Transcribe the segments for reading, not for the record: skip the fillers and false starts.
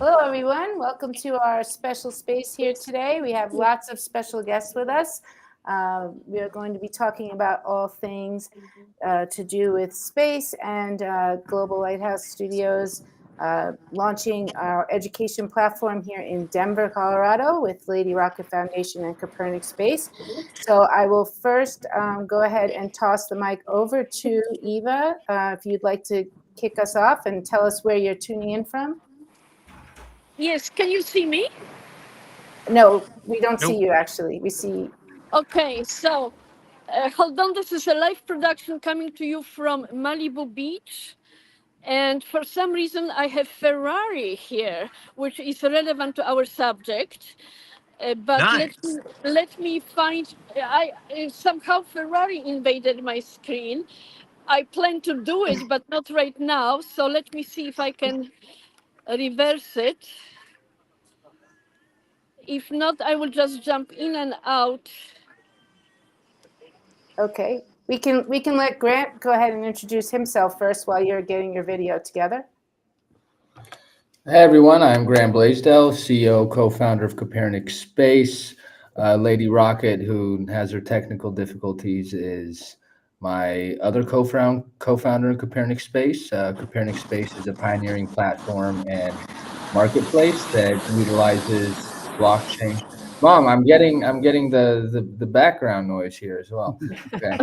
Hello, everyone. Welcome to our special space here today. We have lots of special guests with us. We are going to be talking about all things to do with space and Global Lighthouse Studios launching our education platform here in Denver, Colorado with Lady Rocket Foundation and Copernic Space. So I will first go ahead and toss the mic over to Eva, if you'd like to kick us off and tell us where you're tuning in from. Yes, can you see me? No, we don't see Nope. you actually. We see. Okay, so hold on. This is a live production coming to you from Malibu Beach. And for some reason, I have Ferrari here, which is relevant to our subject. But Nice. let me find. I somehow Ferrari invaded my screen. I plan to do it, but not right now. So let me see if I can reverse it. If not, I will just jump in and out. Okay. We can let Grant go ahead and introduce himself first while you're getting your video together. Hey everyone, I'm Graham Blaisdell, CEO, co-founder of Copernic Space. Lady Rocket, who has her technical difficulties, is my other co-founder in Copernic Space. Copernic Space is a pioneering platform and marketplace that utilizes blockchain. Mom, I'm getting the background noise here as well. Okay.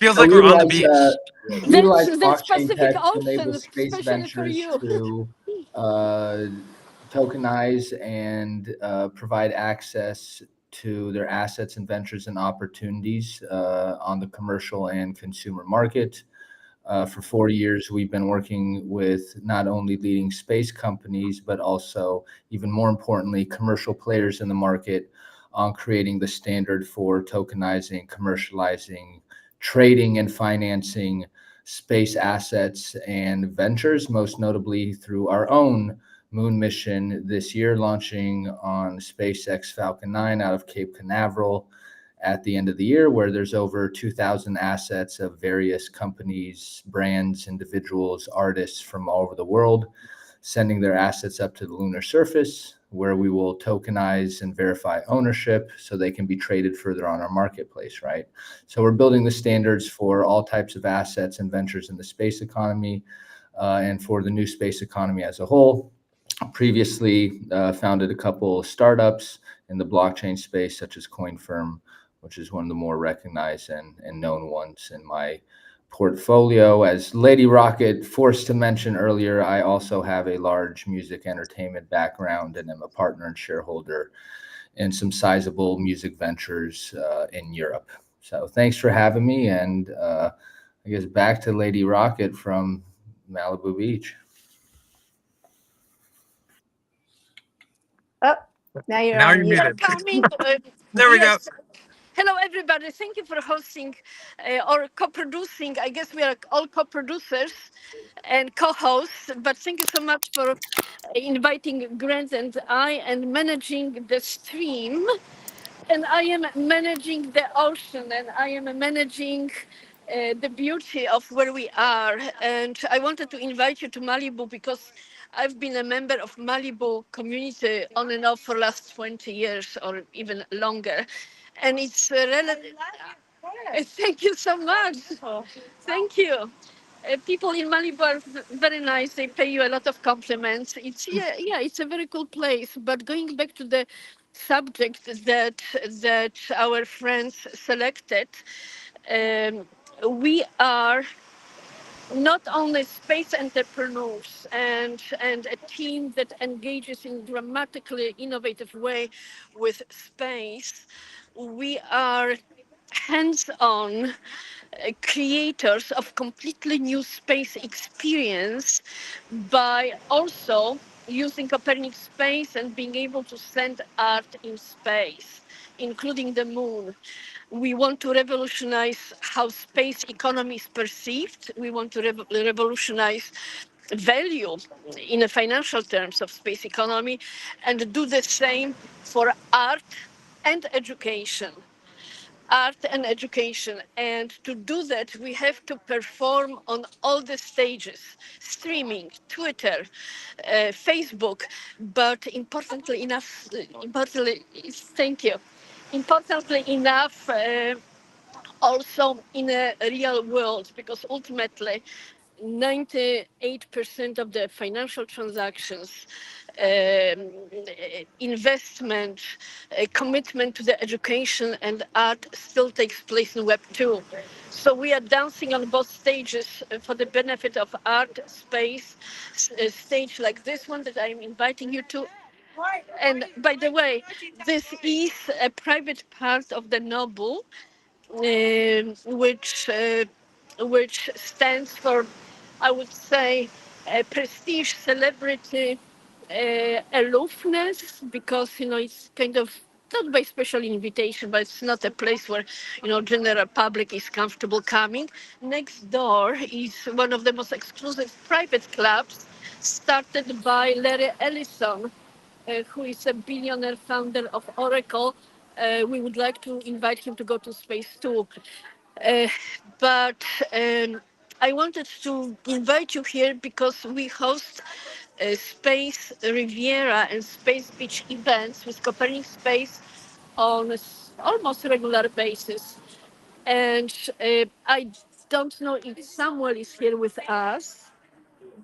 Feels So like we we're on the utilize, beach. we utilize There's blockchain Pacific tech to enable Ocean, space especially for ventures you. to tokenize and provide access to their assets and ventures and opportunities on the commercial and consumer market. For 4 years, we've been working with not only leading space companies, but also, even more importantly, commercial players in the market on creating the standard for tokenizing, commercializing, trading, and financing space assets and ventures, most notably through our own moon mission this year, launching on SpaceX Falcon 9 out of Cape Canaveral at the end of the year, where there's over 2,000 assets of various companies, brands, individuals, artists from all over the world, sending their assets up to the lunar surface, where we will tokenize and verify ownership so they can be traded further on our marketplace, right? So we're building the standards for all types of assets and ventures in the space economy and for the new space economy as a whole. Previously founded a couple of startups in the blockchain space, such as CoinFirm, which is one of the more recognized and known ones in my portfolio. As Lady Rocket forced to mention earlier, I also have a large music entertainment background and am a partner and shareholder in some sizable music ventures in Europe. So thanks for having me, and I guess back to Lady Rocket from Malibu Beach. Oh, now you're Now on you're mute. muted. Coming. There we go. Yes. Hello, everybody. Thank you for hosting or co-producing. I guess we are all co-producers and co-hosts, but thank you so much for inviting Grant and I and managing the stream. And I am managing the ocean, and I am managing the beauty of where we are. And I wanted to invite you to Malibu because I've been a member of Malibu community on and off for last 20 years or even longer. And it's relative. Thank you so much. Thank you. People in Malibu are very nice. They pay you a lot of compliments. It's a very cool place. But going back to the subject that our friends selected, we are not only space entrepreneurs and a team that engages in dramatically innovative way with space. We are hands-on creators of completely new space experience by also using Copernic space and being able to send art in space, including the moon. We want to revolutionize how space economy is perceived. We want to revolutionize value in a financial terms of space economy and do the same for art and education. art and education. And to do that, we have to perform on all the stages, streaming, Twitter, Facebook, but thank you. Importantly enough, also in a real world, because ultimately 98% of the financial transactions, investment, commitment to the education and art still takes place in Web 2. So we are dancing on both stages for the benefit of art space, a stage like this one that I'm inviting you to. And by the way, this is a private part of the Noble, which stands for, I would say, prestige, celebrity, aloofness, because it's kind of not by special invitation, but it's not a place where general public is comfortable coming. Next door is one of the most exclusive private clubs, started by Larry Ellison, who is a billionaire founder of Oracle. We would like to invite him to go to space too. Uh, but I wanted to invite you here because we host Space Riviera and Space Beach events with Copernic Space on almost regular basis. And I don't know if Samuel is here with us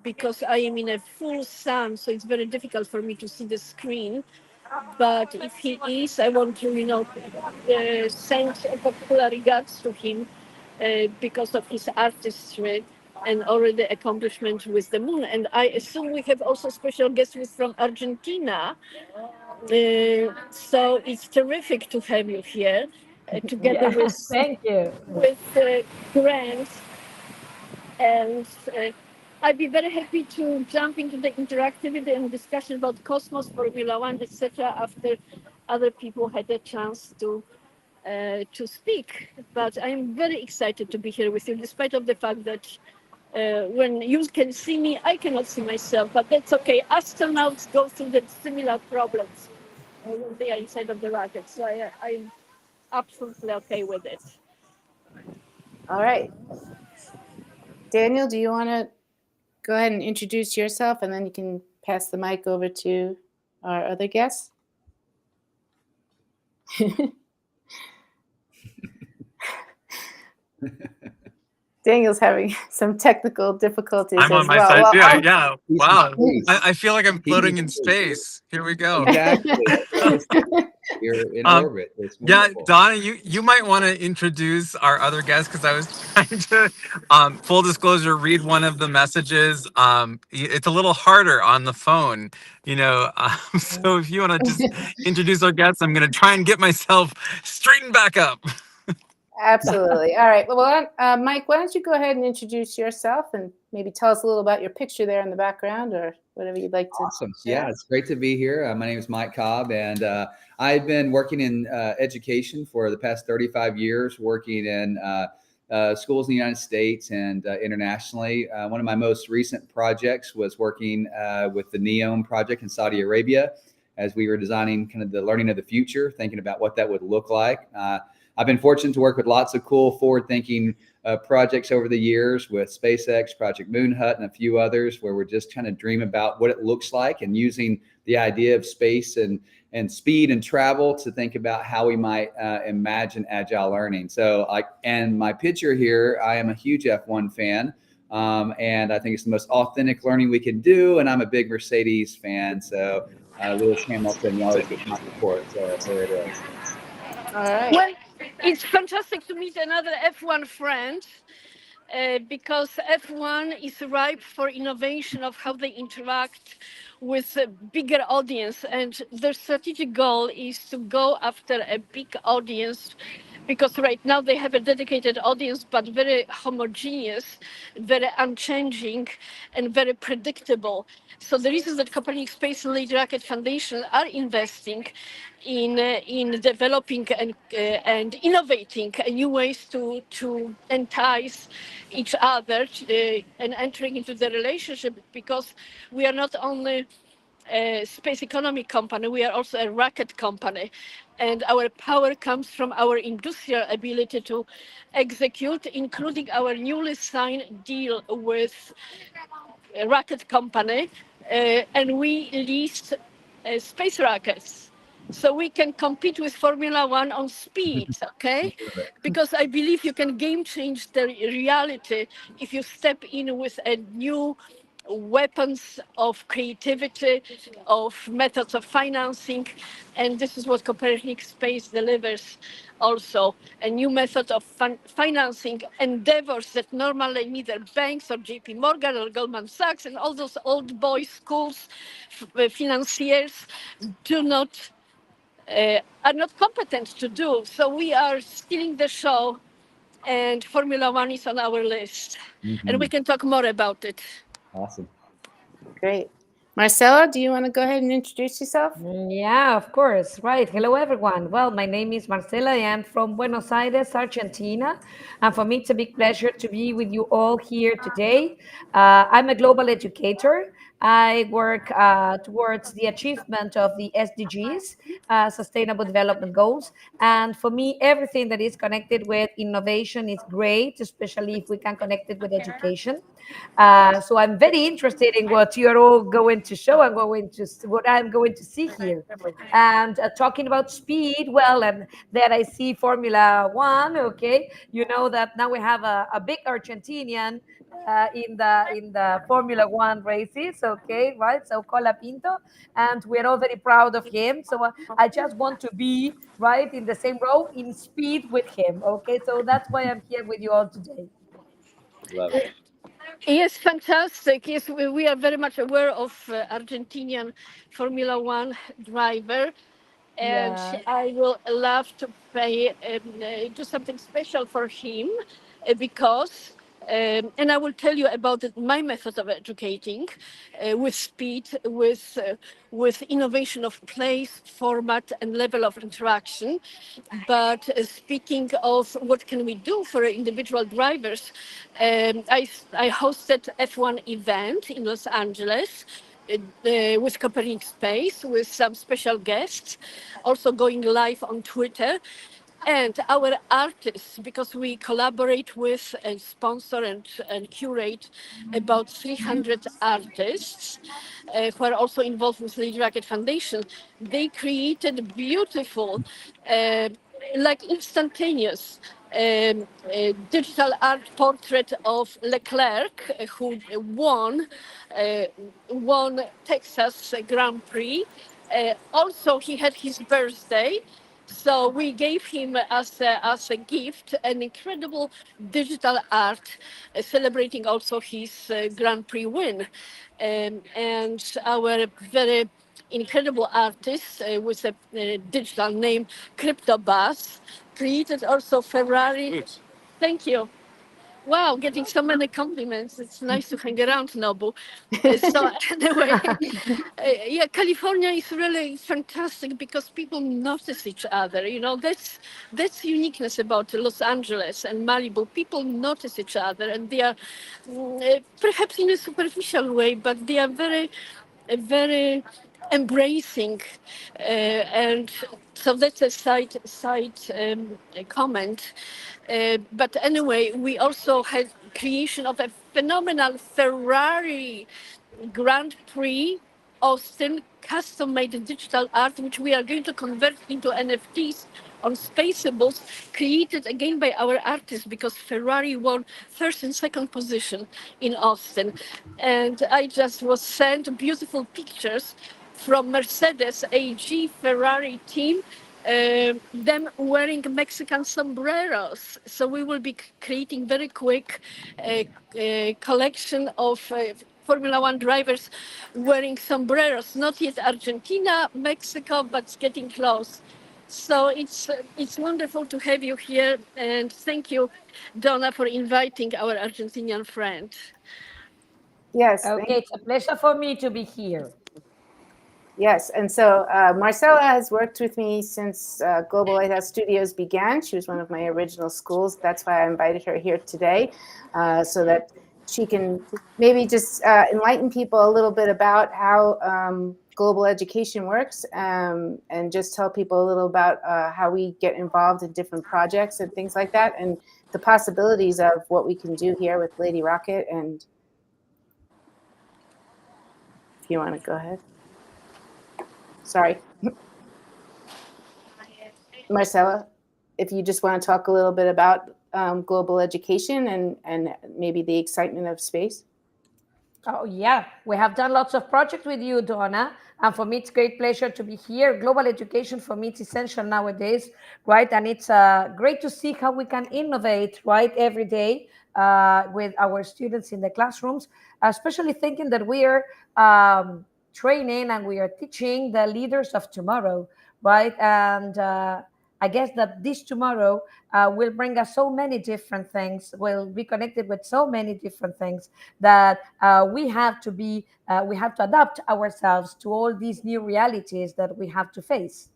because I am in a full sun, so it's very difficult for me to see the screen. But if he is, I want to, send particular regards to him because of his artistry and already accomplishment with the moon. And I assume we have also special guests from Argentina. So it's terrific to have you here together Thank you. with Grant. And I'd be very happy to jump into the interactivity and discussion about Cosmos, Formula One, etc. after other people had a chance to speak. But I'm very excited to be here with you, despite of the fact that when you can see me, I cannot see myself. But that's okay. Astronauts go through the similar problems when they are inside of the rocket. So I'm absolutely okay with it. All right. Daniel, do you want to go ahead and introduce yourself, and then you can pass the mic over to our other guests? Daniel's having some technical difficulties I'm as on my well. side Well, too. I'll- Yeah. He's Wow. in space. I feel like I'm He floating is in in space. space. Here we go. Exactly. You're in Um, orbit. It's Yeah, wonderful. Donna, you might want to introduce our other guest because I was trying to, full disclosure, read one of the messages. It's a little harder on the phone, you know. So if you want to just introduce our guests, I'm going to try and get myself straightened back up. Absolutely. All right. Well, Mike, why don't you go ahead and introduce yourself and maybe tell us a little about your picture there in the background or whatever you'd like to Awesome. share. Yeah, it's great to be here. My name is Mike Cobb, and I've been working in education for the past 35 years, working in schools in the United States and internationally. One of my most recent projects was working with the NEOM project in Saudi Arabia as we were designing kind of the learning of the future, thinking about what that would look like. I've been fortunate to work with lots of cool forward-thinking projects over the years with SpaceX, Project Moon Hut, and a few others where we're just trying to dream about what it looks like and using the idea of space and speed and travel to think about how we might imagine agile learning. So and my picture here, I am a huge F1 fan. And I think it's the most authentic learning we can do. And I'm a big Mercedes fan. So Lewis Hamilton, you always get my support. So there it is. All right. Well, it's fantastic to meet another F1 friend because F1 is ripe for innovation of how they interact with a bigger audience. And their strategic goal is to go after a big audience because right now they have a dedicated audience, but very homogeneous, very unchanging, and very predictable. So the reason that Copernic Space and Lady Rocket Foundation are investing in developing and innovating new ways to entice each other and entering into the relationship, because we are not only a space economy company. We are also a rocket company. And our power comes from our industrial ability to execute, including our newly signed deal with a rocket company. And we leased space rockets. So we can compete with Formula One on speed, okay? Because I believe you can game change the reality if you step in with a new weapons of creativity, of methods of financing. And this is what Copernic Space delivers also, a new method of financing endeavors that normally neither banks or JP Morgan or Goldman Sachs and all those old boys schools, financiers do not, are not competent to do. So we are stealing the show, and Formula One is on our list. And we can talk more about it. Awesome. Great. Marcela, do you want to go ahead and introduce yourself? Yeah, of course. Right. Hello, everyone. Well, my name is Marcela. I am from Buenos Aires, Argentina. And for me, it's a big pleasure to be with you all here today. I'm a global educator. I work towards the achievement of the SDGs, Sustainable Development Goals. And for me, everything that is connected with innovation is great, especially if we can connect it with education. So I'm very interested in what you're all going to show and what I'm going to see here. And talking about speed, well, and there I see Formula One. Okay, you know that now we have a big Argentinian in the Formula One races. Okay, right? So Cola Pinto, and we're all very proud of him. So I just want to be right in the same row in speed with him. Okay, so that's why I'm here with you all today. Love it. Yes, fantastic. Yes, we are very much aware of Argentinian Formula One driver, and Yeah. I will love to pay do something special for him because. And I will tell you about my method of educating with speed, with innovation of place, format, and level of interaction. But speaking of what can we do for individual drivers, I hosted F1 event in Los Angeles with Copernic Space, with some special guests, also going live on Twitter. And our artists, because we collaborate with and sponsor and curate about 300 artists who are also involved with Lady Rocket Foundation, they created beautiful, like instantaneous digital art portrait of Leclerc, who won Texas Grand Prix. Also, he had his birthday. So we gave him as a gift an incredible digital art celebrating also his Grand Prix win. And our very incredible artist with a digital name, CryptoBuzz, created also Ferrari. Thank you. Wow, getting so many compliments. It's nice to hang around, Nobu. So anyway, yeah, California is really fantastic because people notice each other. You know, that's uniqueness about Los Angeles and Malibu. People notice each other, and they are perhaps in a superficial way, but they are very embracing, and so that's a side comment. But anyway, we also had creation of a phenomenal Ferrari Grand Prix Austin custom-made digital art, which we are going to convert into NFTs on Spaceables, created again by our artists because Ferrari won first and second position in Austin. And I just was sent beautiful pictures from Mercedes AG Ferrari team, them wearing Mexican sombreros. So we will be creating very quick collection of Formula One drivers wearing sombreros. Not yet Argentina, Mexico, but it's getting close. So it's wonderful to have you here, and thank you, Donna, for inviting our Argentinian friend. Yes. Okay, it's a pleasure for me to be here. Yes, and so Marcela has worked with me since Global Lighthouse Studios began. She was one of my original schools. That's why I invited her here today, so that she can maybe just enlighten people a little bit about how global education works, and just tell people a little about how we get involved in different projects and things like that, and the possibilities of what we can do here with Lady Rocket. And if you want to go ahead. Sorry. Marcella, if you just want to talk a little bit about global education and maybe the excitement of space. Oh, yeah. We have done lots of projects with you, Donna. And for me, it's a great pleasure to be here. Global education for me is essential nowadays, right? And it's great to see how we can innovate, right, every day with our students in the classrooms, especially thinking that we are training and we are teaching the leaders of tomorrow, right? And I guess that this tomorrow will bring us so many different things, will be connected with so many different things that we have to adapt ourselves to all these new realities that we have to face.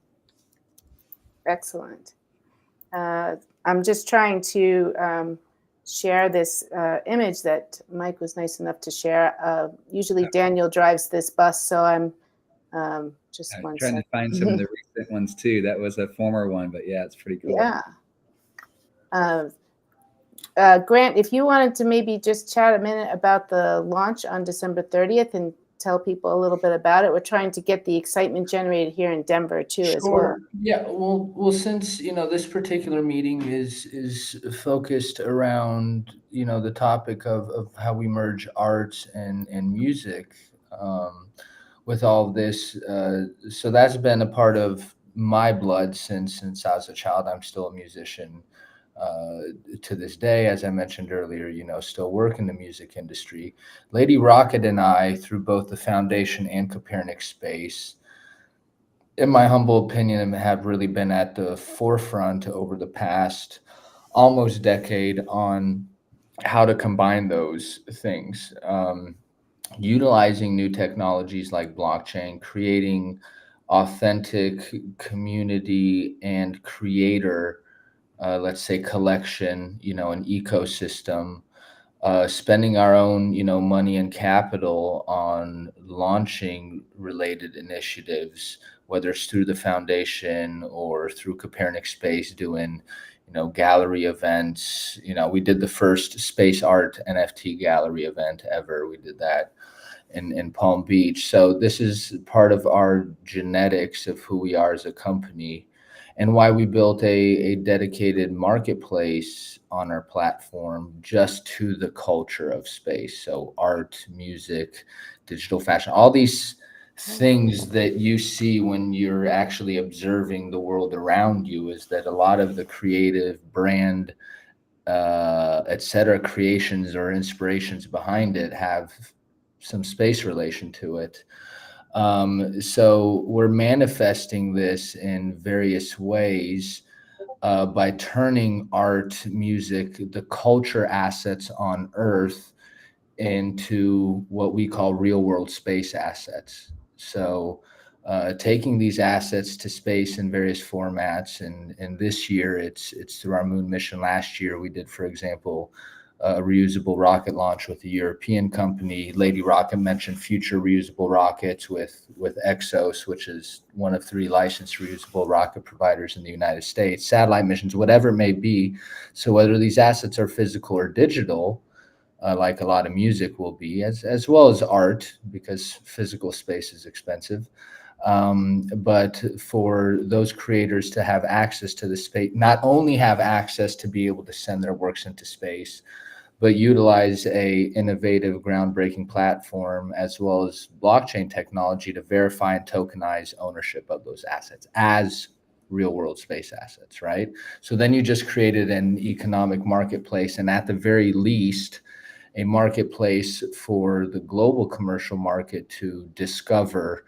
Excellent. I'm just trying to share this image that Mike was nice enough to share. Usually Daniel drives this bus, so I'm just I'm one trying second. to find some of the recent ones too. That was a former one, but yeah, it's pretty cool. Yeah. Grant, if you wanted to maybe just chat a minute about the launch on December 30th and tell people a little bit about it. We're trying to get the excitement generated here in Denver too, as well. Yeah. Well, since this particular meeting is focused around the topic of how we merge arts and music with all of this, so that's been a part of my blood since I was a child. I'm still a musician to this day. As I mentioned earlier, still work in the music industry. Lady Rocket and I, through both the foundation and Copernic Space, in my humble opinion, have really been at the forefront over the past almost decade on how to combine those things, utilizing new technologies like blockchain, creating authentic community and creator, let's say collection, an ecosystem, spending our own, money and capital on launching related initiatives, whether it's through the foundation or through Copernic Space, doing, gallery events. We did the first space art NFT gallery event ever. We did that in Palm Beach. So this is part of our genetics of who we are as a company, and why we built a dedicated marketplace on our platform just to the culture of space. So art, music, digital fashion, all these things that you see when you're actually observing the world around you, is that a lot of the creative brand, et cetera, creations or inspirations behind it have some space relation to it. So we're manifesting this in various ways by turning art, music, the culture assets on Earth into what we call real world space assets. So taking these assets to space in various formats, and this year it's through our moon mission. Last year we did, for example, a reusable rocket launch with a European company. Lady Rocket mentioned future reusable rockets with Exos, which is one of 3 licensed reusable rocket providers in the United States, satellite missions, whatever it may be. So whether these assets are physical or digital, like a lot of music will be, as well as art, because physical space is expensive. But for those creators to have access to the space, not only have access to be able to send their works into space, but utilize a innovative, groundbreaking platform as well as blockchain technology to verify and tokenize ownership of those assets as real world space assets, right? So then you just created an economic marketplace, and at the very least, a marketplace for the global commercial market to discover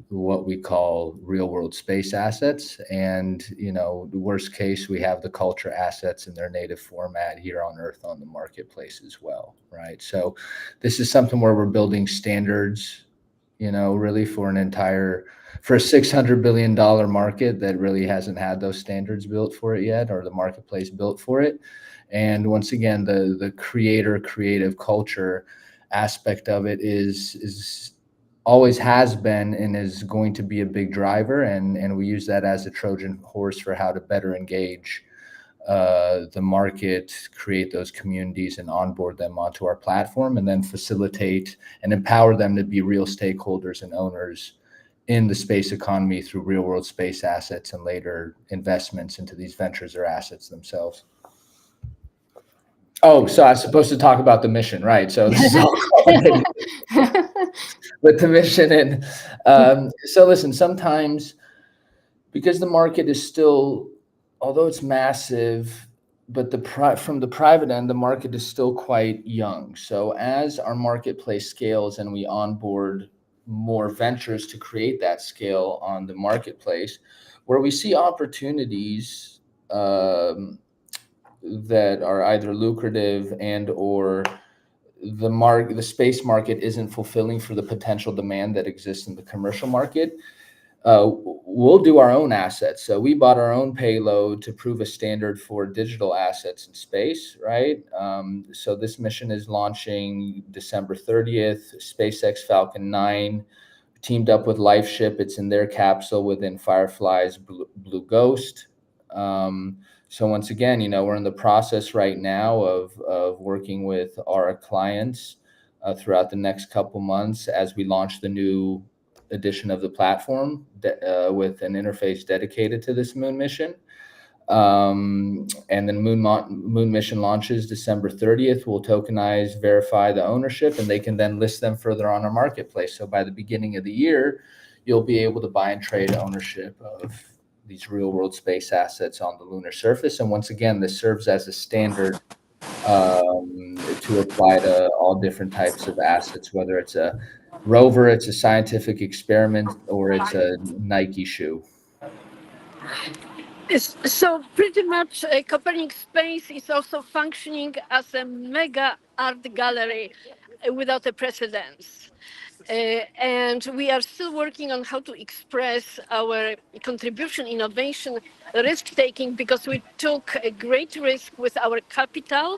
what we call real world space assets. And, the worst case, we have the culture assets in their native format here on Earth on the marketplace as well, right? So this is something where we're building standards, really for a $600 billion market that really hasn't had those standards built for it yet, or the marketplace built for it. And once again, the creative culture aspect of it is always has been and is going to be a big driver, and we use that as a Trojan horse for how to better engage the market, create those communities, and onboard them onto our platform, and then facilitate and empower them to be real stakeholders and owners in the space economy through real world space assets and later investments into these ventures or assets themselves. Oh, so I was supposed to talk about the mission, right? So this is all with the mission. And so listen, sometimes because the market is still, although it's massive, but from the private end, the market is still quite young. So as our marketplace scales and we onboard more ventures to create that scale on the marketplace, where we see opportunities that are either lucrative and or the space market isn't fulfilling for the potential demand that exists in the commercial market, we'll do our own assets. So we bought our own payload to prove a standard for digital assets in space, right? So this mission is launching December 30th. SpaceX Falcon 9 teamed up with LifeShip. It's in their capsule within Firefly's Blue Ghost. So once again, we're in the process right now of working with our clients throughout the next couple months as we launch the new edition of the platform with an interface dedicated to this moon mission. And then moon mission launches December 30th. We'll tokenize, verify the ownership, and they can then list them further on our marketplace. So by the beginning of the year, you'll be able to buy and trade ownership of these real world space assets on the lunar surface. And once again, this serves as a standard to apply to all different types of assets, whether it's a rover, it's a scientific experiment, or it's a Nike shoe. So pretty much Copernic Space is also functioning as a mega art gallery without a precedence. And we are still working on how to express our contribution, innovation, risk-taking, because we took a great risk with our capital.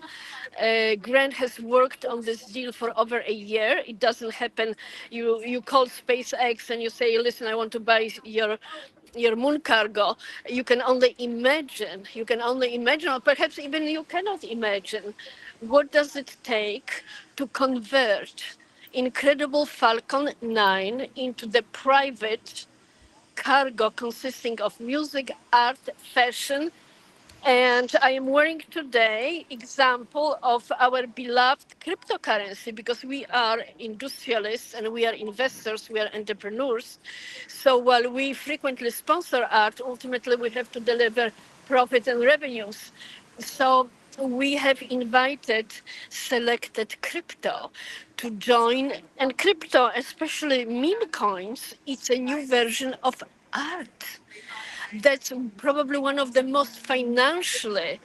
Grant has worked on this deal for over a year. It doesn't happen. You call SpaceX and you say, listen, I want to buy your moon cargo. You can only imagine, or perhaps even you cannot imagine, what does it take to convert incredible Falcon 9 into the private cargo consisting of music, art, fashion. And I am wearing today example of our beloved cryptocurrency, because we are industrialists and we are investors, we are entrepreneurs. So while we frequently sponsor art, ultimately we have to deliver profit and revenues. So we have invited selected crypto to join, and crypto, especially meme coins, it's a new version of art. That's probably one of the most financially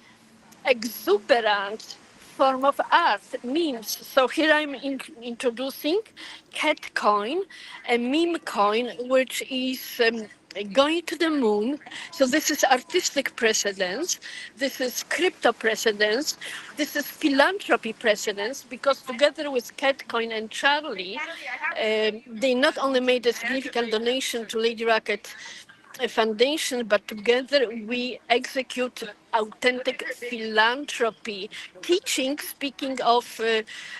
exuberant form of art, memes. So here I'm introducing Cat Coin, a meme coin, which is going to the moon. So this is artistic precedence, this is crypto precedence, this is philanthropy precedence, because together with Cat Coin and Charlie, they not only made a significant donation to Lady Rocket Foundation, but together we execute authentic philanthropy. Teaching, speaking of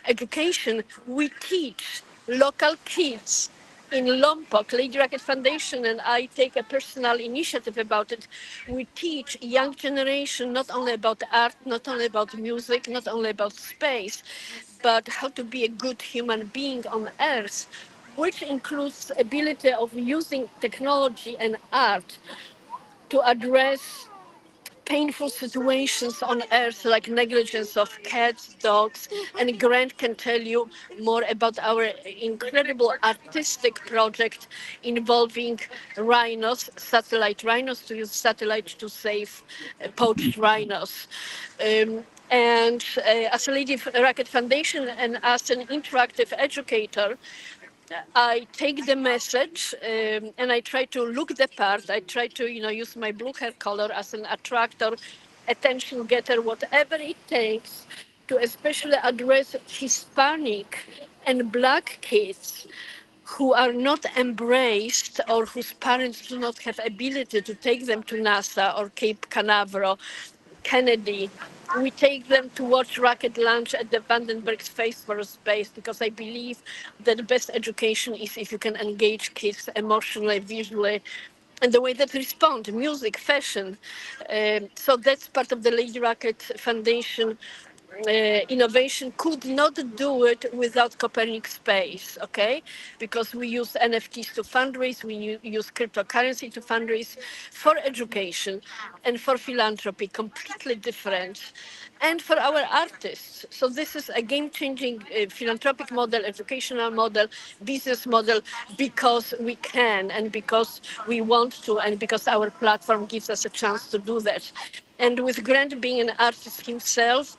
education, we teach local kids in Lombok. Lady Rocket Foundation and I take a personal initiative about it. We teach young generation not only about art, not only about music, not only about space, but how to be a good human being on Earth, which includes ability of using technology and art to address painful situations on Earth, like negligence of cats, dogs, and Grant can tell you more about our incredible artistic project involving rhinos, satellite rhinos, to use satellite to save poached rhinos. And as a Lady Rocket Foundation and as an interactive educator, I take the message and I try to look the part. I try to, use my blue hair color as an attractor attention getter, whatever it takes to especially address Hispanic and Black kids who are not embraced or whose parents do not have ability to take them to NASA or Cape Canaveral, Kennedy. We take them to watch rocket launch at the Vandenberg Space Force Base because I believe that the best education is if you can engage kids emotionally, visually, and the way that respond, music, fashion. So that's part of the Lady Rocket Foundation innovation. Could not do it without Copernic Space, okay? Because we use NFTs to fundraise, we use cryptocurrency to fundraise for education and for philanthropy, completely different, and for our artists. So this is a game-changing philanthropic model, educational model, business model, because we can and because we want to and because our platform gives us a chance to do that. And with Grant being an artist himself,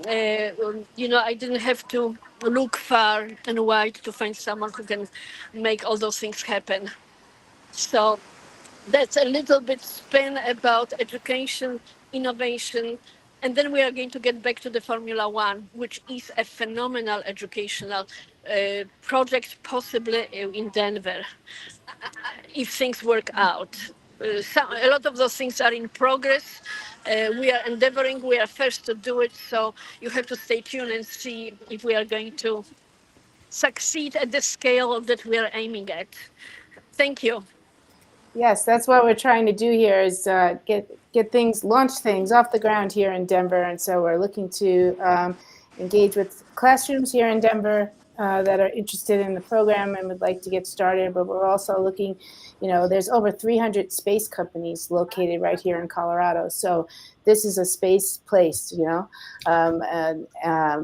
I didn't have to look far and wide to find someone who can make all those things happen. So that's a little bit spin about education, innovation, and then we are going to get back to the Formula One, which is a phenomenal educational project, possibly in Denver, if things work out. A lot of those things are in progress. We are endeavoring, we are first to do it, so you have to stay tuned and see if we are going to succeed at the scale that we are aiming at. Thank you. Yes, that's what we're trying to do here is launch things off the ground here in Denver. And so we're looking to engage with classrooms here in Denver that are interested in the program and would like to get started. But we're also looking, there's over 300 space companies located right here in Colorado. So this is a space place, and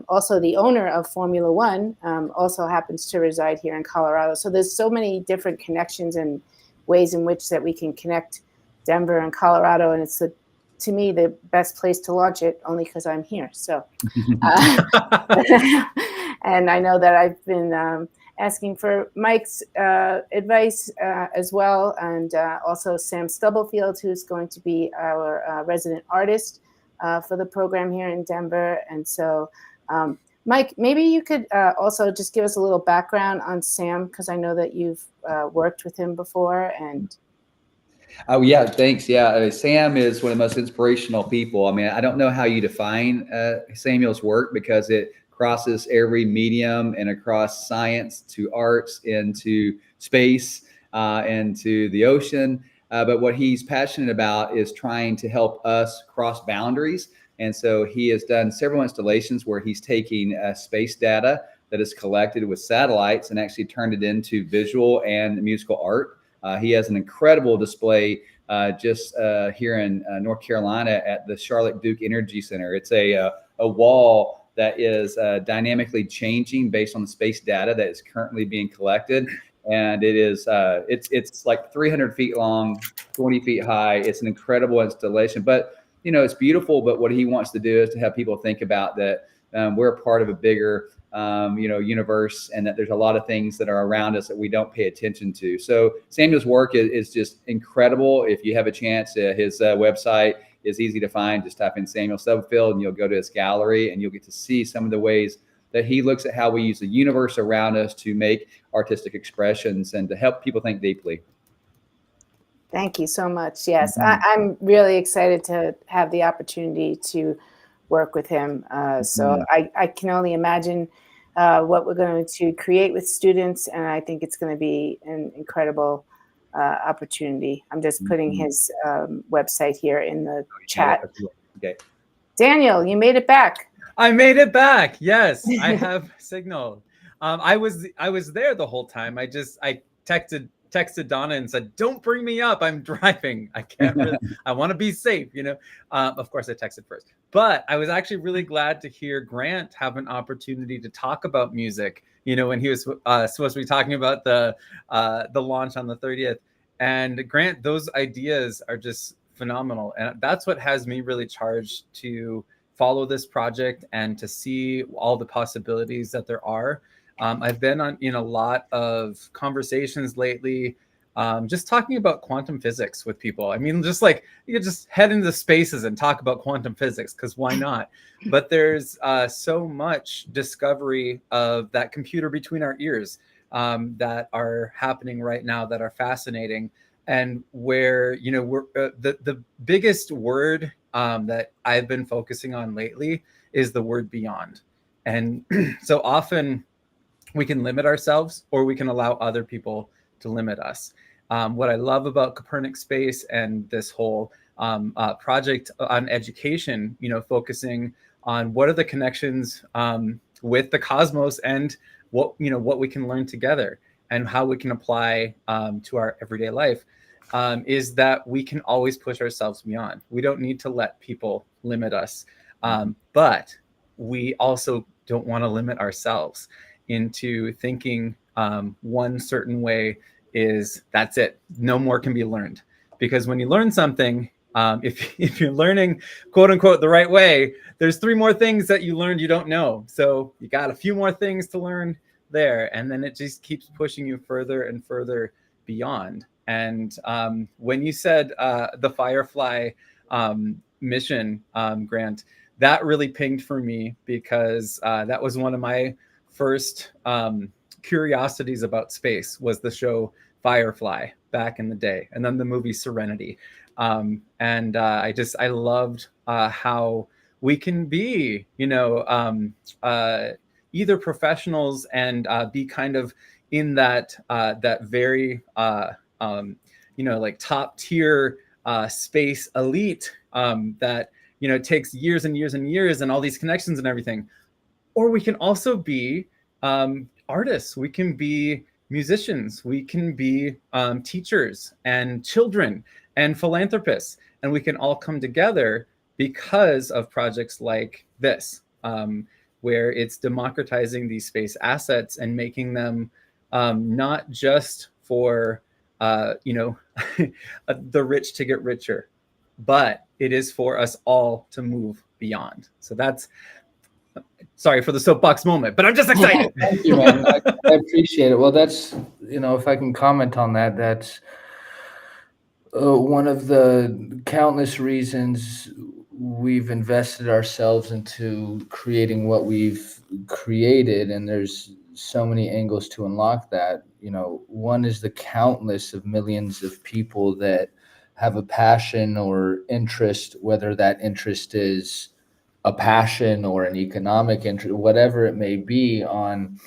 also the owner of Formula One also happens to reside here in Colorado. So there's so many different connections and ways in which that we can connect Denver and Colorado, and it's to me the best place to launch it, only because I'm here. So, and I know that I've been asking for Mike's advice as well, and also Sam Stubblefield, who's going to be our resident artist for the program here in Denver. And so, Mike, maybe you could also just give us a little background on Sam, because I know that you've worked with him before. And oh yeah, thanks. Yeah, Sam is one of the most inspirational people. I mean, I don't know how you define Samuel's work because it crosses every medium and across science to arts into space into the ocean. But what he's passionate about is trying to help us cross boundaries. And so he has done several installations where he's taking space data that is collected with satellites and actually turned it into visual and musical art. He has an incredible display just here in North Carolina at the Charlotte Duke Energy Center. It's a wall that is dynamically changing based on the space data that is currently being collected. And it is it's like 300 feet long, 20 feet high. It's an incredible installation, but it's beautiful, but what he wants to do is to have people think about that we're a part of a bigger, universe, and that there's a lot of things that are around us that we don't pay attention to. So Samuel's work is just incredible. If you have a chance, his website is easy to find. Just type in Samuel Stubblefield and you'll go to his gallery and you'll get to see some of the ways that he looks at how we use the universe around us to make artistic expressions and to help people think deeply. Thank you so much. Yes, I'm really excited to have the opportunity to work with him. So I can only imagine what we're going to create with students, and I think it's going to be an incredible opportunity. I'm just putting his website here in the chat. Okay. Daniel, you made it back. I made it back. Yes, I have signal. I was there the whole time. I texted Donna and said, "Don't bring me up. I'm driving. I can't really, I want to be safe, Of course I texted first, but I was actually really glad to hear Grant have an opportunity to talk about music, when he was supposed to be talking about the launch on the 30th. And Grant, those ideas are just phenomenal. And that's what has me really charged to follow this project and to see all the possibilities that there are. I've been in a lot of conversations lately just talking about quantum physics with people. I mean, just like you could just head into spaces and talk about quantum physics, because why not? But there's so much discovery of that computer between our ears that are happening right now that are fascinating, and where, you know, we're the biggest word that I've been focusing on lately is the word beyond. And so often we can limit ourselves, or we can allow other people to limit us. What I love about Copernic Space and this whole project on education, you know, focusing on what are the connections with the cosmos, and what, you know, what we can learn together, and how we can apply to our everyday life, is that we can always push ourselves beyond. We don't need to let people limit us, but we also don't want to limit ourselves into thinking one certain way is that's it. No more can be learned. Because when you learn something, if you're learning, quote unquote, the right way, there's 3 more things that you learned you don't know. So you got a few more things to learn there. And then it just keeps pushing you further and further beyond. And when you said the Firefly mission, Grant, that really pinged for me, because that was one of my first curiosities about space, was the show Firefly back in the day, and then the movie Serenity. And I loved how we can be, you know, either professionals and be kind of in that that very you know, like top tier space elite that, you know, it takes years and years and years and all these connections and everything. Or we can also be artists. We can be musicians. We can be teachers and children and philanthropists. And we can all come together because of projects like this, where it's democratizing these space assets and making them not just for, you know, the rich to get richer, but it is for us all to move beyond. So that's, sorry for the soapbox moment, but I'm just excited. Thank you, man. I appreciate it. Well, that's, you know, if I can comment on that, that's one of the countless reasons we've invested ourselves into creating what we've created. And there's so many angles to unlock that. You know, one is the countless of millions of people that have a passion or interest, whether that interest is a passion or an economic interest, whatever it may be, on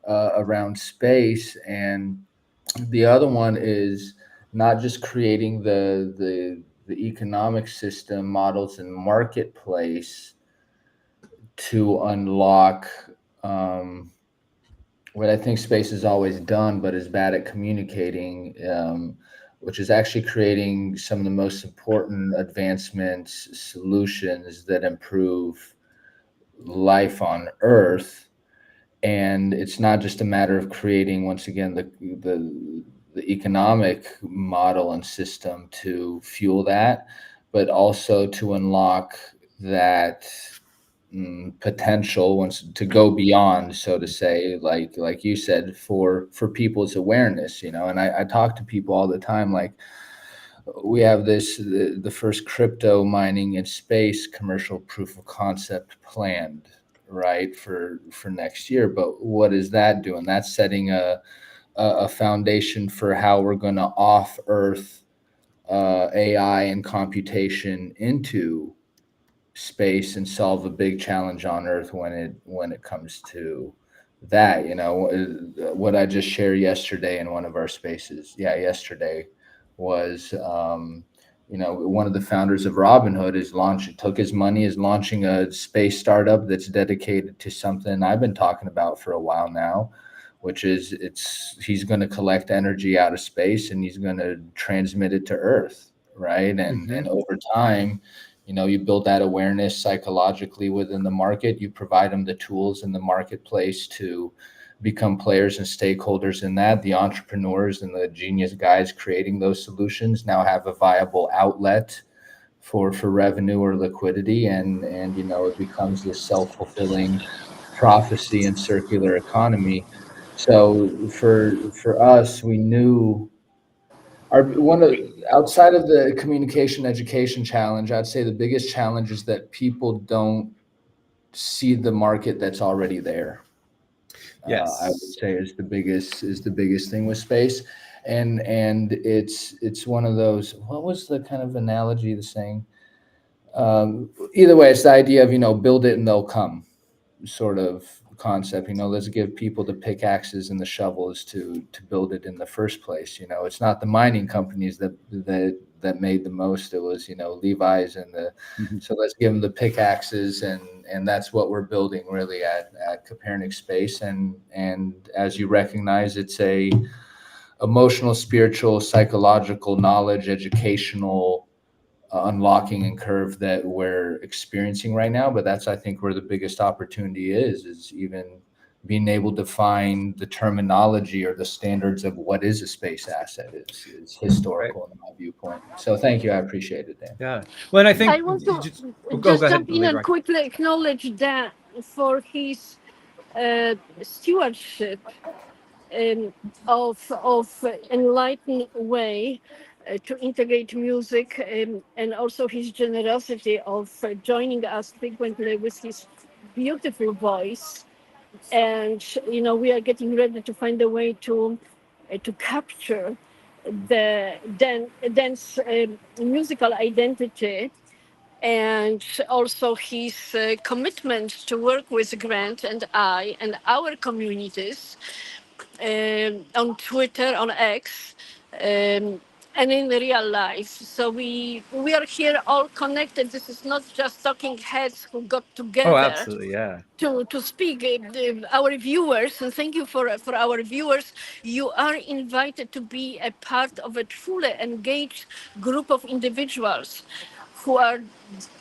around space. And the other one is not just creating the economic system models and marketplace to unlock what I think space has always done, but is bad at communicating, which is actually creating some of the most important advancements, solutions that improve life on Earth. And it's not just a matter of creating, once again, the economic model and system to fuel that, but also to unlock that potential, once to go beyond, so to say, like you said, for people's awareness, you know. And I talk to people all the time, like, we have the first crypto mining in space commercial proof of concept planned, right, for next year. But what is that doing? That's setting a foundation for how we're going to off Earth AI and computation into space and solve a big challenge on Earth when it comes to that. You know, what I just shared yesterday in one of our spaces, yesterday, was you know, one of the founders of Robinhood took his money, is launching a space startup that's dedicated to something I've been talking about for a while now, which is he's going to collect energy out of space and he's going to transmit it to Earth, right? And over time, you know, you build that awareness psychologically within the market. You provide them the tools in the marketplace to become players and stakeholders in that. The entrepreneurs and the genius guys creating those solutions now have a viable outlet for revenue or liquidity, and you know, it becomes this self-fulfilling prophecy and circular economy. So for us, we knew Outside of the communication education challenge, I'd say the biggest challenge is that people don't see the market that's already there. Yes. I would say is the biggest thing with space, and it's one of those. What was the kind of analogy, the saying? Either way, it's the idea of build it and they'll come sort of concept. Let's give people the pickaxes and the shovels to build it in the first place. It's not the mining companies that made the most. It was Levi's and so let's give them the pickaxes, and that's what we're building really at Copernic Space. And as you recognize, it's a emotional, spiritual, psychological, knowledge, educational unlocking and curve that we're experiencing right now. But that's, I think, where the biggest opportunity is even being able to find the terminology or the standards of what is a space asset is historical in my viewpoint. So thank you. I appreciate it, Dan. Yeah. Well, and I think I want to go just ahead, jump in Leroy. and quickly acknowledge Dan for his stewardship of enlightened way to integrate music, and also his generosity of joining us frequently with his beautiful voice. And we are getting ready to find a way to capture the dance musical identity, and also his commitment to work with Grant and I and our communities on Twitter, on X, and in real life. So we are here all connected. This is not just talking heads who got together. Oh, absolutely, yeah. To speak. Our viewers, and thank you for our viewers, you are invited to be a part of a truly engaged group of individuals who are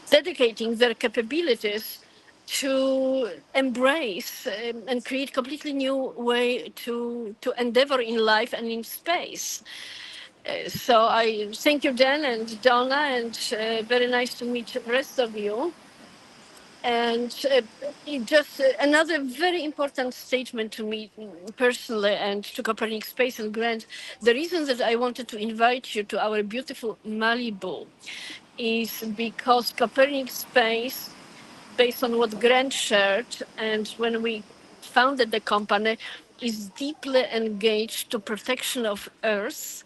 dedicating their capabilities to embrace and create completely new way to endeavor in life and in space. So I thank you, Dan and Donna, and very nice to meet the rest of you. And just another very important statement to me personally and to Copernic Space and Grant. The reason that I wanted to invite you to our beautiful Malibu is because Copernic Space, based on what Grant shared, and when we founded the company, is deeply engaged to protection of Earth,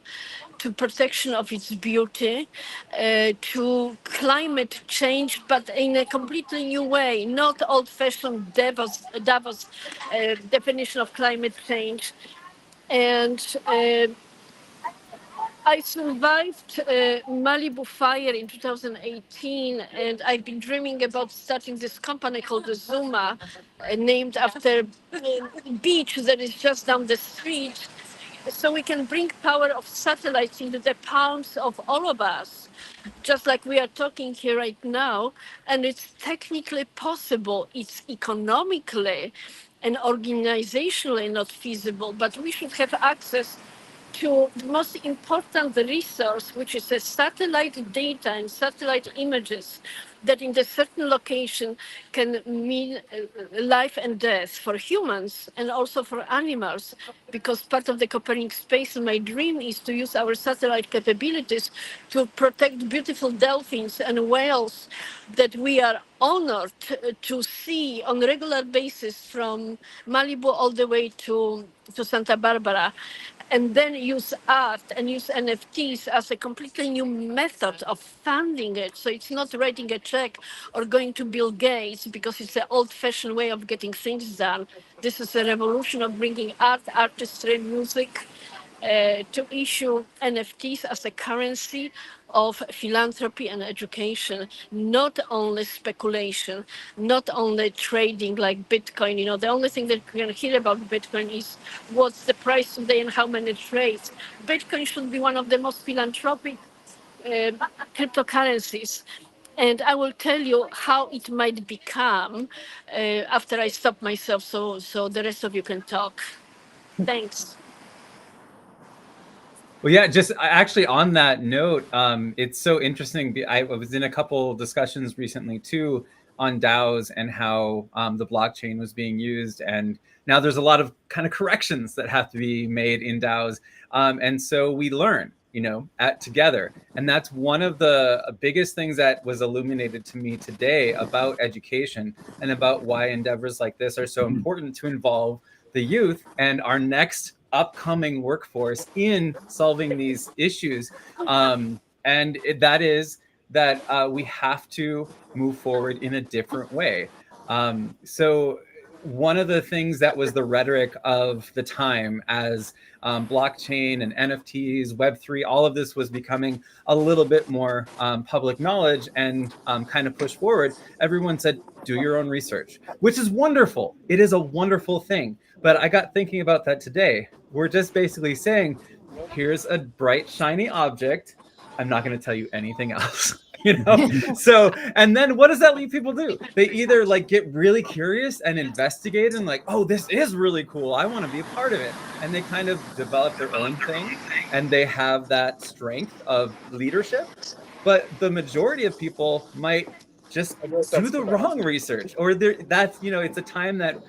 to protection of its beauty, to climate change, but in a completely new way, not old-fashioned Davos definition of climate change. And I survived Malibu fire in 2018, and I've been dreaming about starting this company called Zuma, named after a beach that is just down the street, so we can bring power of satellites into the palms of all of us, just like we are talking here right now. And it's technically possible, it's economically and organizationally not feasible, but we should have access to the most important resource, which is a satellite data and satellite images that in a certain location can mean life and death for humans and also for animals. Because part of the Copernic Space, my dream is to use our satellite capabilities to protect beautiful dolphins and whales that we are honored to see on a regular basis from Malibu all the way to Santa Barbara, and then use art and use NFTs as a completely new method of funding it. So it's not writing a check or going to Bill Gates, because it's the old-fashioned way of getting things done. This is a revolution of bringing art, artistry, music, to issue NFTs as a currency of philanthropy and education, not only speculation, not only trading like Bitcoin. The only thing that we can hear about Bitcoin is what's the price today and how many trades. Bitcoin should be one of the most philanthropic cryptocurrencies. And I will tell you how it might become after I stop myself, so the rest of you can talk. Thanks. Well, yeah, just actually on that note, it's so interesting. I was in a couple discussions recently too on DAOs and how the blockchain was being used. And now there's a lot of kind of corrections that have to be made in DAOs. And so we learn, together. And that's one of the biggest things that was illuminated to me today about education and about why endeavors like this are so important to involve the youth and our next upcoming workforce in solving these issues. That is that we have to move forward in a different way. So one of the things that was the rhetoric of the time as blockchain and NFTs, Web3, all of this was becoming a little bit more public knowledge and kind of pushed forward, everyone said, do your own research, which is wonderful. It is a wonderful thing. But I got thinking about that today. We're just basically saying, here's a bright, shiny object. I'm not going to tell you anything else. So, and then what does that leave people do? They either like get really curious and investigate and like, oh, this is really cool, I want to be a part of it, and they kind of develop their own thing and they have that strength of leadership. But the majority of people might just do the wrong research, or that's it's a time that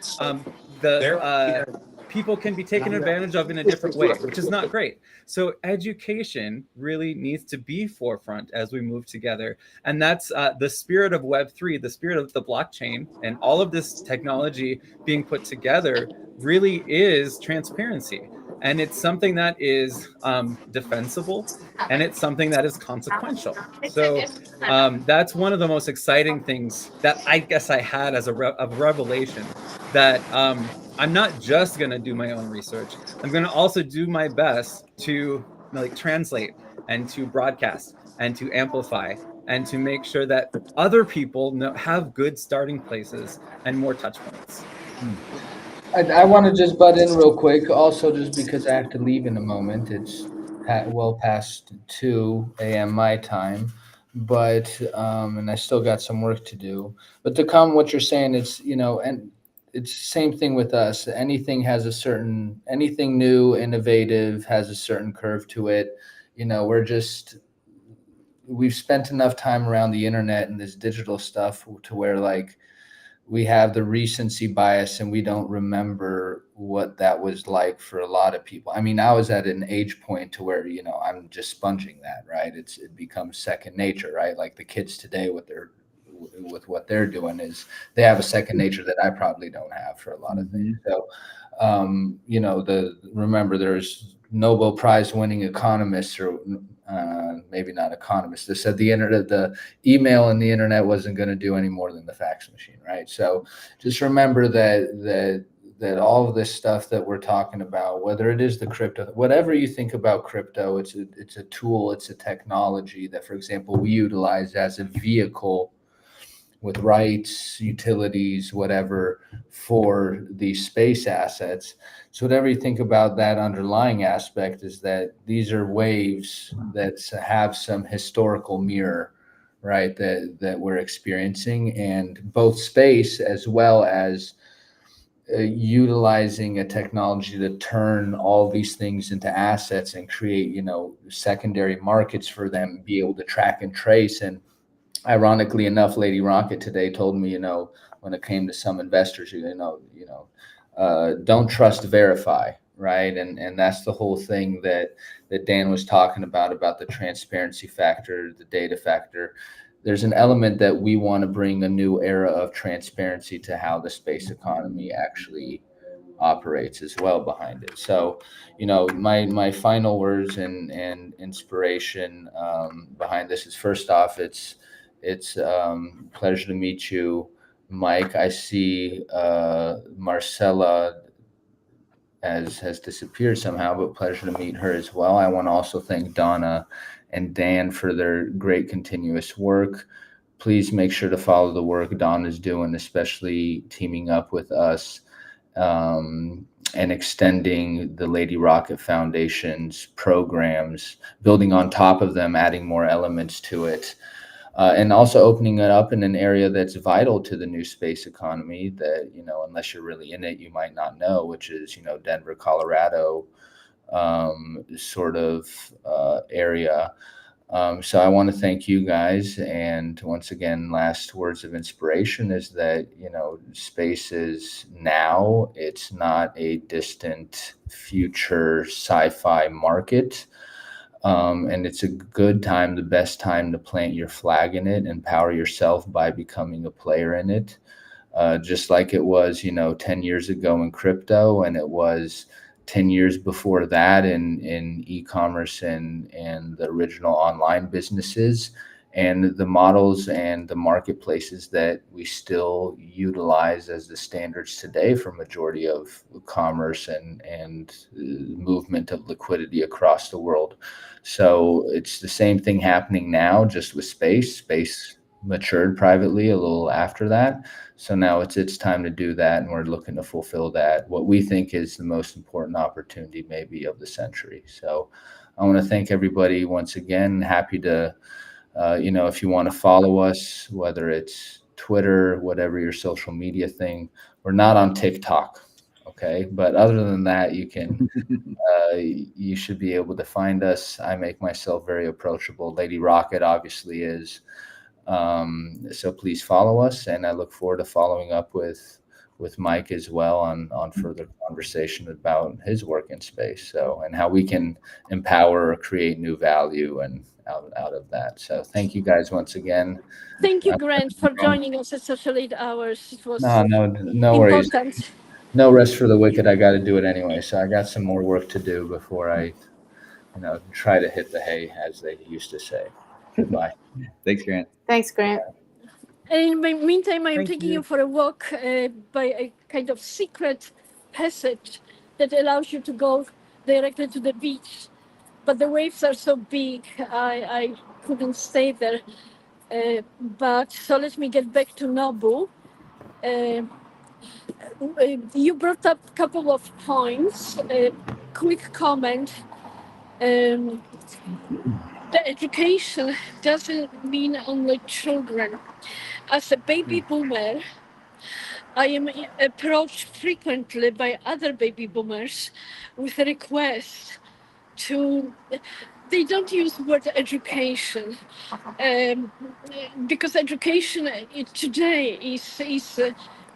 people can be taken advantage of in a different way, which is not great. So education really needs to be forefront as we move together. And that's the spirit of Web3, the spirit of the blockchain, and all of this technology being put together really is transparency. And it's something that is defensible, and it's something that is consequential. So that's one of the most exciting things that I guess I had as a revelation, that I'm not just going to do my own research. I'm going to also do my best to translate and to broadcast and to amplify and to make sure that other people have good starting places and more touch points. I want to just butt in real quick, also just because I have to leave in a moment. It's well past 2 a.m. my time, but and I still got some work to do. But to come, what you're saying, it's and it's the same thing with us. Anything new, innovative has a certain curve to it. We've spent enough time around the internet and this digital stuff to where we have the recency bias and we don't remember what that was like for a lot of people. I mean, I was at an age point to where, I'm just sponging that, right? It becomes second nature, right? Like the kids today with what they're doing is they have a second nature that I probably don't have for a lot of things. So, remember there's Nobel Prize winning economists, or maybe not economists, that said the email and the internet wasn't going to do any more than the fax machine, right? So just remember that all of this stuff that we're talking about, whether it is the crypto, whatever you think about crypto, it's a tool, it's a technology that, for example, we utilize as a vehicle with rights, utilities, whatever, for these space assets. So whatever you think about that underlying aspect is that these are waves that have some historical mirror, right, that we're experiencing, and both space as well as utilizing a technology to turn all these things into assets and create, secondary markets for them, be able to track and trace. And ironically enough, Lady Rocket today told me, when it came to some investors, don't trust, verify, right? And that's the whole thing that Dan was talking about the transparency factor, the data factor. There's an element that we want to bring a new era of transparency to how the space economy actually operates as well behind it. So, my final words and inspiration behind this is, first off, it's pleasure to meet you, Mike. I see Marcella has disappeared somehow, but pleasure to meet her as well. I want to also thank Donna and Dan for their great continuous work. Please make sure to follow the work Don is doing, especially teaming up with us and extending the Lady Rocket Foundation's programs, building on top of them, adding more elements to it. And also opening it up in an area that's vital to the new space economy that, unless you're really in it, you might not know, which is, Denver, Colorado sort of area. So I want to thank you guys. And once again, last words of inspiration is that, space is now. It's not a distant future sci-fi market. And it's a good time, the best time to plant your flag in it, empower yourself by becoming a player in it. Just like it was, 10 years ago in crypto, and it was 10 years before that in e-commerce and the original online businesses, and the models and the marketplaces that we still utilize as the standards today for majority of commerce and movement of liquidity across the world. So it's the same thing happening now, just with space. Space matured privately a little after that. So now it's time to do that, and we're looking to fulfill that, what we think is the most important opportunity maybe of the century. So I want to thank everybody once again. Happy to, if you want to follow us, whether it's Twitter, whatever your social media thing, we're not on TikTok. Okay. But other than that, you should be able to find us. I make myself very approachable. Lady Rocket obviously is. So please follow us, and I look forward to following up with Mike as well on further conversation about his work in space, and how we can empower or create new value and out of that. So thank you guys once again. Thank you, Grant, for joining us at such late hours. It was No worries. important. No rest for the wicked. I got to do it anyway. So I got some more work to do before I, try to hit the hay, as they used to say. Goodbye. Thanks, Grant. Thanks, Grant. And in the meantime, I'm Thank taking you. you for a walk by a kind of secret passage that allows you to go directly to the beach. But the waves are so big, I couldn't stay there. But so let me get back to Nobu. You brought up a couple of points. Quick comment. The education doesn't mean only children. As a baby boomer, I am approached frequently by other baby boomers with a request to. They don't use the word education because education today is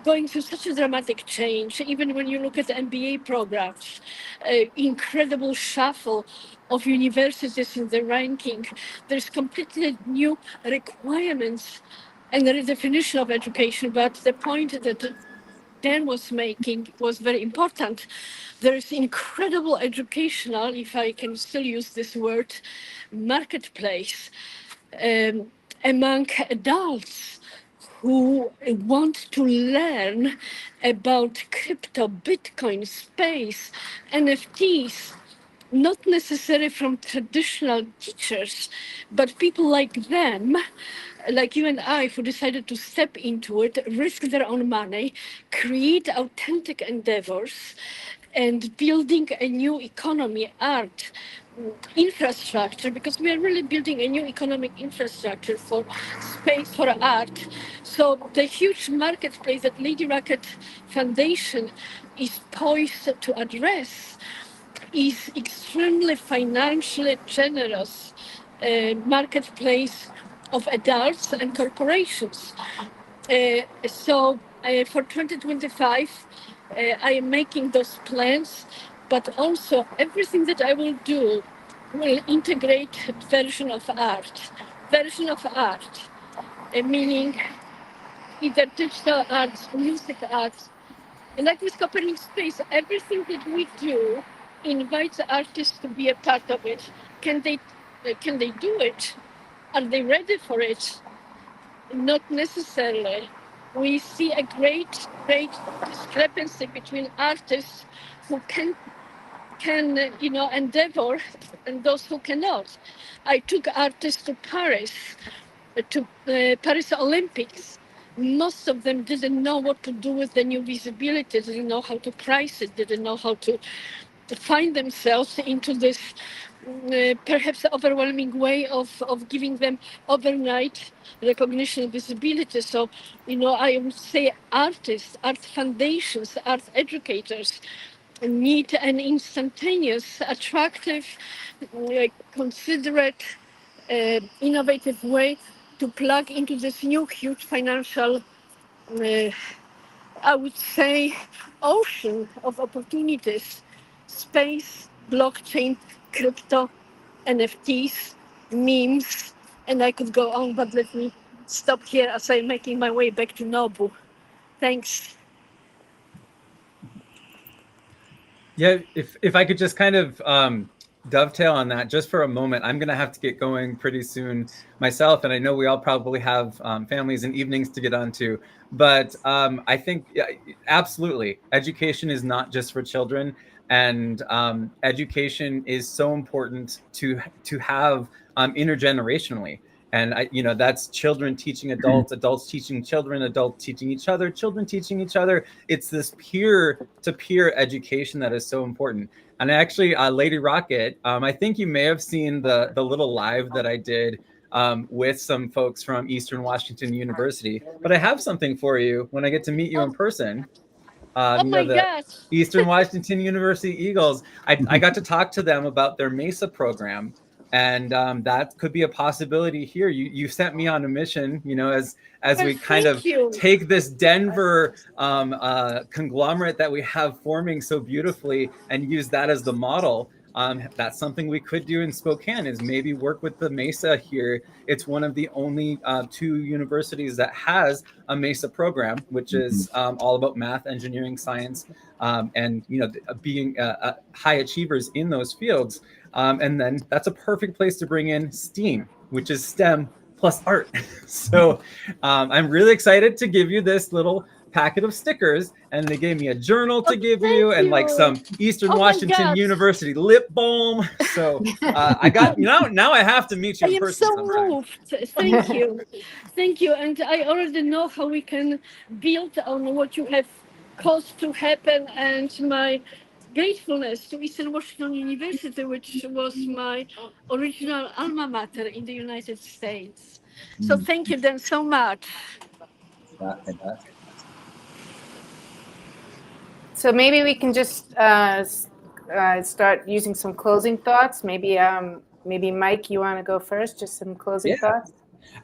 going through such a dramatic change. Even when you look at the MBA programs, incredible shuffle of universities in the ranking. There's completely new requirements and the redefinition of education. But the point that Dan was making was very important. There is incredible educational, if I can still use this word, marketplace among adults who want to learn about crypto, Bitcoin, space, NFTs, not necessarily from traditional teachers, but people like them, like you and I, who decided to step into it, risk their own money, create authentic endeavors, and building a new economy, art, infrastructure, because we are really building a new economic infrastructure for space, for art. So the huge marketplace that Lady Rocket Foundation is poised to address is extremely financially generous marketplace of adults and corporations. So for 2025, I am making those plans, but also everything that I will do will integrate version of art, meaning either digital arts, music arts. And like with Copernic Space, everything that we do invites artists to be a part of it. Can they do it? Are they ready for it? Not necessarily. We see a great discrepancy between artists who can endeavor and those who cannot. I took artists to Paris, to Paris Olympics. Most of them didn't know what to do with the new visibility, didn't know how to price it, didn't know how to find themselves into this perhaps overwhelming way of giving them overnight recognition, visibility. So, I would say artists, art foundations, art educators need an instantaneous, attractive, considerate, innovative way to plug into this new huge financial, I would say, ocean of opportunities, space, blockchain, crypto, NFTs, memes, and I could go on, but let me stop here as I'm making my way back to Nobu. Thanks. Yeah, if I could just kind of dovetail on that just for a moment, I'm going to have to get going pretty soon myself, and I know we all probably have families and evenings to get onto. But I think absolutely, education is not just for children, and education is so important to have intergenerationally. And that's children teaching adults, adults teaching children, adults teaching each other, children teaching each other. It's this peer-to-peer education that is so important. And actually, Lady Rocket, I think you may have seen the little live that I did with some folks from Eastern Washington University. But I have something for you when I get to meet you in person. Oh my The gosh. Eastern Washington University Eagles. I got to talk to them about their MESA program, and that could be a possibility here. You sent me on a mission, as we kind of take this Denver conglomerate that we have forming so beautifully and use that as the model. That's something we could do in Spokane, is maybe work with the MESA here. It's one of the only 2 universities that has a MESA program, which is all about math, engineering, science, and being high achievers in those fields. And then that's a perfect place to bring in STEAM, which is STEM plus art. So I'm really excited to give you this little packet of stickers, and they gave me a journal to give you, and like some Eastern Washington University lip balm. So I got, now I have to meet you in person sometime. I am so moved. Thank you. Thank you. And I already know how we can build on what you have caused to happen, and my gratefulness to Eastern Washington University, which was my original alma mater in the United States. So thank you then so much. Fantastic. So maybe we can just start using some closing thoughts. Maybe Mike, you want to go first? Just some closing thoughts.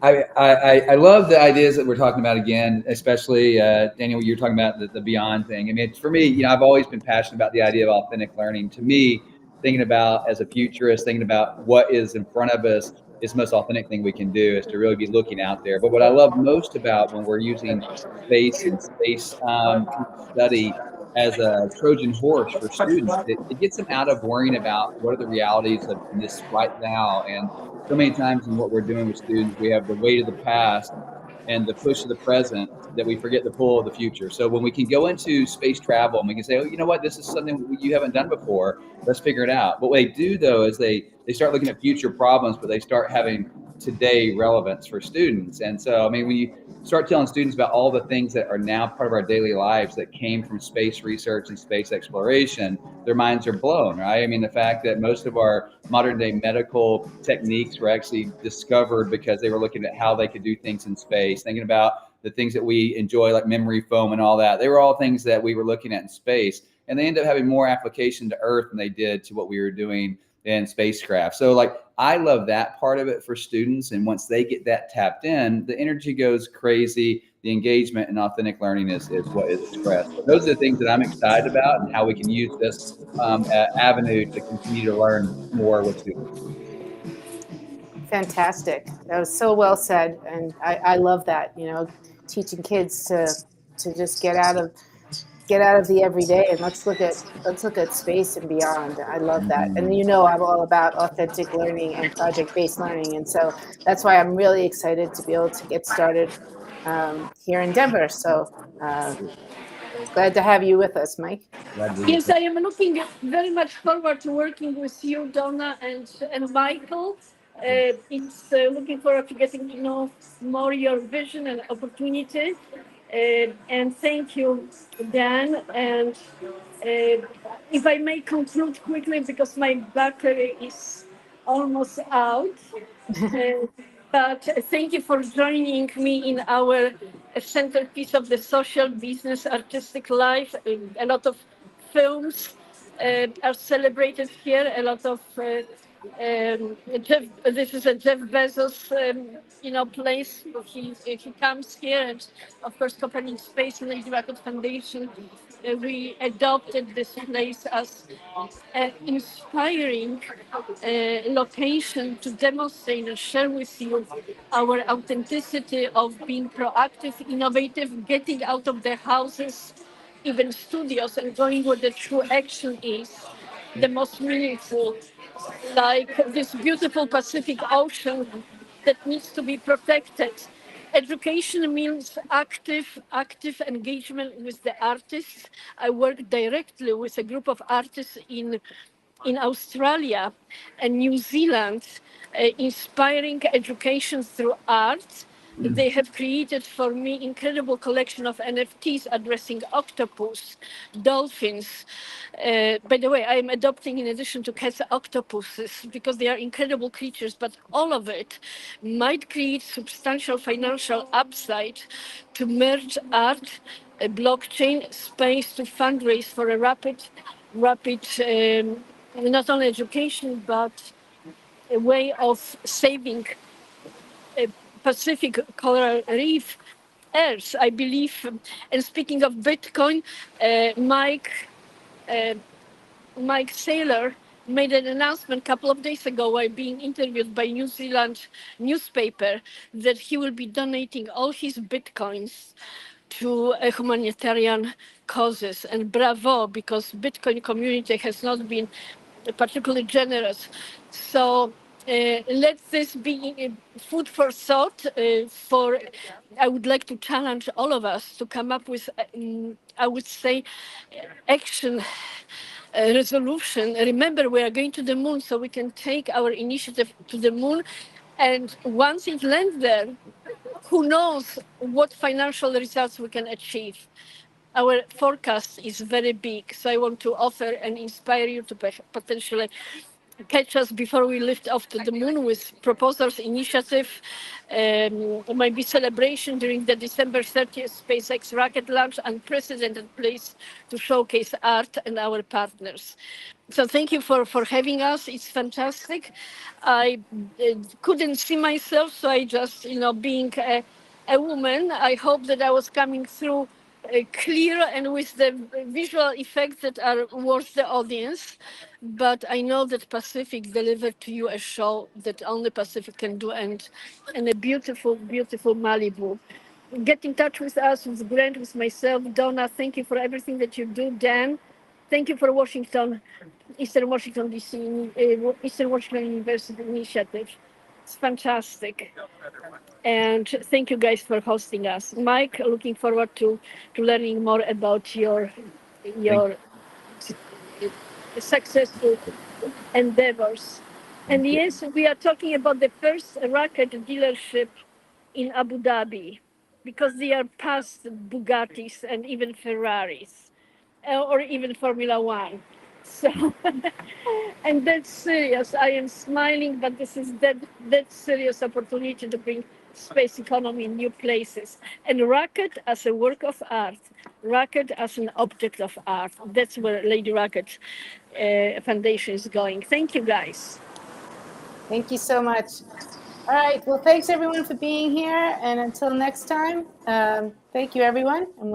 I love the ideas that we're talking about again, especially Daniel, you're talking about the beyond thing. I mean, for me, I've always been passionate about the idea of authentic learning. To me, thinking about as a futurist, thinking about what is in front of us is the most authentic thing we can do, is to really be looking out there. But what I love most about when we're using space and space study as a Trojan horse for students, it gets them out of worrying about what are the realities of this right now. And so many times in what we're doing with students, we have the weight of the past and the push of the present that we forget the pull of the future. So when we can go into space travel and we can say, oh, you know what, this is something you haven't done before, let's figure it out. What they do though is they start looking at future problems, but they start having today relevance for students. And so, I mean, when you start telling students about all the things that are now part of our daily lives that came from space research and space exploration, their minds are blown, right? I mean, the fact that most of our modern day medical techniques were actually discovered because they were looking at how they could do things in space, thinking about the things that we enjoy, like memory foam and all that. They were all things that we were looking at in space, and they ended up having more application to Earth than they did to what we were doing in spacecraft. So like, I love that part of it for students. And once they get that tapped in, the energy goes crazy. The engagement and authentic learning is what is expressed. So those are the things that I'm excited about, and how we can use this avenue to continue to learn more with students. Fantastic. That was so well said. And I love that, teaching kids to just get out of the everyday, and let's look at space and beyond. I love that. And I'm all about authentic learning and project-based learning. And so that's why I'm really excited to be able to get started here in Denver. So glad to have you with us, Mike. Yes, I am looking very much forward to working with you, Donna, and Michael. It's looking forward to getting to know more your vision and opportunity. And thank you, Dan. And if I may conclude quickly, because my battery is almost out. But thank you for joining me in our centerpiece of the social business artistic life. A lot of films are celebrated here. A lot of this is a Jeff Bezos, place. He comes here, and of course, Copenhagen Space and Lady Rocket Foundation we adopted this place as an inspiring location to demonstrate and share with you our authenticity of being proactive, innovative, getting out of their houses, even studios, and going where the true action is, the most meaningful, like this beautiful Pacific Ocean that needs to be protected. Education means active engagement with the artists. I work directly with a group of artists in Australia and New Zealand, inspiring education through art. They have created for me incredible collection of NFTs addressing octopus, dolphins. By the way, I am adopting, in addition to cats, octopuses because they are incredible creatures, but all of it might create substantial financial upside to merge art, a blockchain space to fundraise for a rapid not only education, but a way of saving Pacific coral reef Earth, I believe. And speaking of Bitcoin, Mike Saylor made an announcement a couple of days ago while being interviewed by New Zealand newspaper that he will be donating all his Bitcoins to humanitarian causes. And bravo, because Bitcoin community has not been particularly generous. So let this be food for thought. I would like to challenge all of us to come up with, I would say, action resolution. Remember, we are going to the moon, so we can take our initiative to the moon. And once it lands there, who knows what financial results we can achieve. Our forecast is very big, so I want to offer and inspire you to potentially catch us before we lift off to the moon with proposals, initiative, maybe celebration during the December 30th SpaceX rocket launch, unprecedented place to showcase art and our partners. So thank you for having us. It's fantastic. I couldn't see myself, so I just, being a woman, I hope that I was coming through clear and with the visual effects that are worth the audience. But I know that Pacific delivered to you a show that only Pacific can do, and a beautiful, beautiful Malibu. Get in touch with us, with Grant, with myself. Donna, thank you for everything that you do. Dan, thank you for Eastern Washington, D.C., Eastern Washington University Initiative. It's fantastic. And thank you guys for hosting us. Mike, looking forward to learning more about your successful endeavors. And yes, we are talking about the first rocket dealership in Abu Dhabi, because they are past Bugattis and even Ferraris, or even Formula One. So, and that's serious. I am smiling, but this is that serious opportunity to bring space economy in new places. And rocket as a work of art, rocket as an object of art. That's where Lady Rocket Foundation is going. Thank you, guys. Thank you so much. All right. Well, thanks everyone for being here. And until next time, thank you everyone. And we'll